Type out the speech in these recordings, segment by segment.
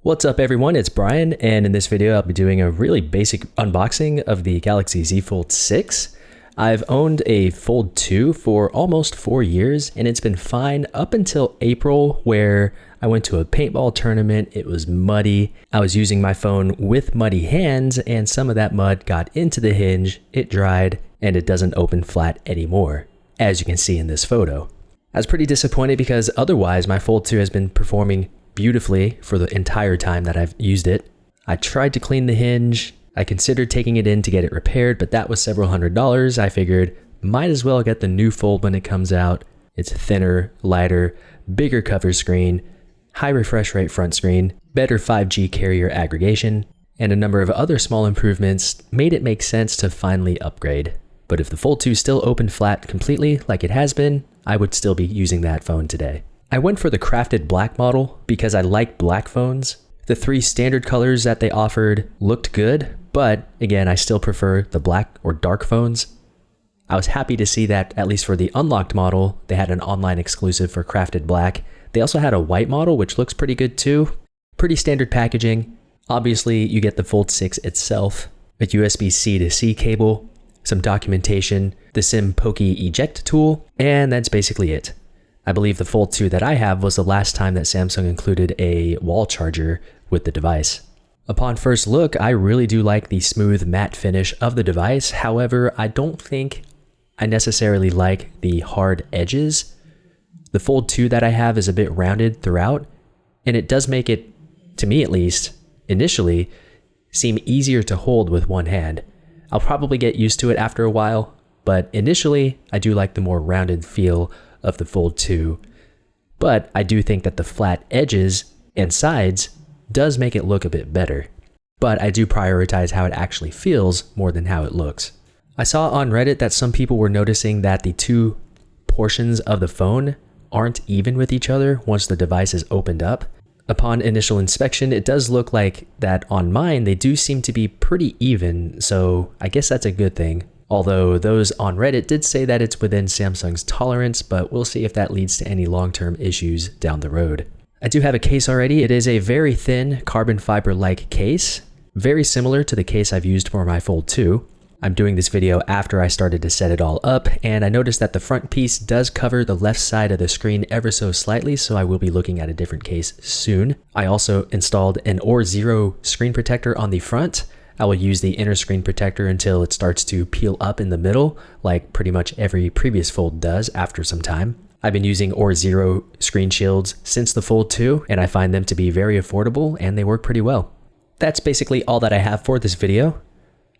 What's up everyone, it's Brian, and in this video I'll be doing a really basic unboxing of the Galaxy Z Fold 6. I've owned a Fold 2 for almost 4 years, and it's been fine up until April, where I went to a paintball tournament. It was muddy. I was using my phone with muddy hands, and some of that mud got into the hinge, it dried, and it doesn't open flat anymore, as you can see in this photo. I was pretty disappointed because otherwise my Fold 2 has been performing beautifully for the entire time that I've used it. I tried to clean the hinge. I considered taking it in to get it repaired, but that was several $100s. I figured might as well get the new Fold when it comes out. It's thinner, lighter, bigger cover screen, high refresh rate front screen, better 5G carrier aggregation, and a number of other small improvements made it make sense to finally upgrade. But if the Fold 2 still opened flat completely like it has been, I would still be using that phone today. I went for the crafted black model because I like black phones. The 3 standard colors that they offered looked good, but again, I still prefer the black or dark phones. I was happy to see that at least for the unlocked model, they had an online exclusive for crafted black. They also had a white model, which looks pretty good too. Pretty standard packaging. Obviously, you get the Fold 6 itself, a USB-C to C cable, some documentation, the SIM Pokey eject tool, and that's basically it. I believe the Fold 2 that I have was the last time that Samsung included a wall charger with the device. Upon first look, I really do like the smooth matte finish of the device. However, I don't think I necessarily like the hard edges. The Fold 2 that I have is a bit rounded throughout, and it does make it, to me at least, initially, seem easier to hold with one hand. I'll probably get used to it after a while, but initially, I do like the more rounded feel of the Fold 2, but I do think that the flat edges and sides does make it look a bit better. But I do prioritize how it actually feels more than how it looks. I saw on Reddit that some people were noticing that the 2 portions of the phone aren't even with each other once the device is opened up. Upon initial inspection, it does look like that on mine they do seem to be pretty even, so I guess that's a good thing. Although those on Reddit did say that it's within Samsung's tolerance, but we'll see if that leads to any long-term issues down the road. I do have a case already. It is a very thin carbon fiber-like case, very similar to the case I've used for my Fold 2. I'm doing this video after I started to set it all up, and I noticed that the front piece does cover the left side of the screen ever so slightly, so I will be looking at a different case soon. I also installed an OR Zero screen protector on the front. I will use the inner screen protector until it starts to peel up in the middle, like pretty much every previous Fold does after some time. I've been using OR Zero screen shields since the Fold 2, and I find them to be very affordable and they work pretty well. That's basically all that I have for this video.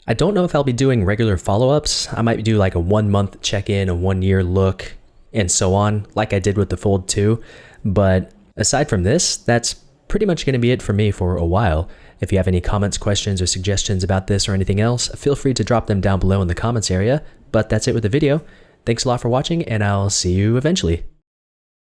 I don't know if I'll be doing regular follow-ups. I might do like a 1-month check-in, a 1-year look, and so on, like I did with the Fold 2. But aside from this, that's pretty much going to be it for me for a while. If you have any comments, questions, or suggestions about this or anything else, feel free to drop them down below in the comments area. But that's it with the video. Thanks a lot for watching, and I'll see you eventually.